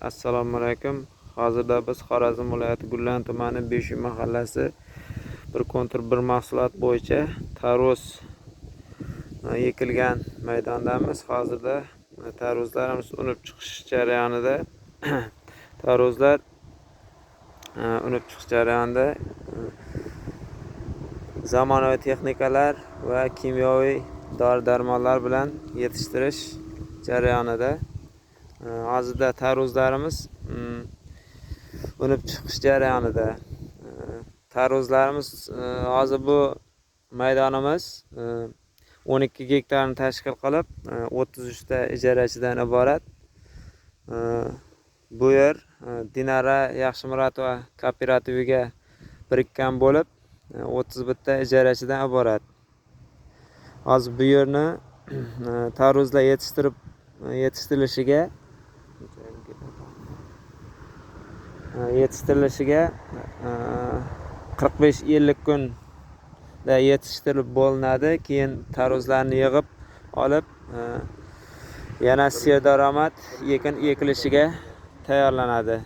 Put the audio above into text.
Assalomu alaykum. Hozirda biz Xorazm viloyati Gullan tumani Beshuy mahallasi bir kontur bir mahsulot bo'yicha tarvuz ekilgan maydondamiz. Hozirda tarvuzlarimiz unib chiqish jarayonida. Tarvuzlar unib chiqish jarayonida zamonaviy texnikalar va kimyoviy dori-darmonlar bilan yetishtirish jarayonida. Hozirda tarvuzlarimiz unib chiqish jarayonida. Tarvuzlarimiz hozir bu maydonimiz 12 gektarni tashkil qilib 33 ta ijarachidan iborat. Bu yer Dinara Yaxshimuratova kooperativiga birikkan bo'lib 31 ta ijarachidan iborat. Hozir bu yerni tarvuzlar yetishtirilishiga 45-50 kunda yetishtirib bo'linadi. Keyin tarvuzlarni yig'ib olib yana serdaromad ekin ekilishiga tayyorlanadi.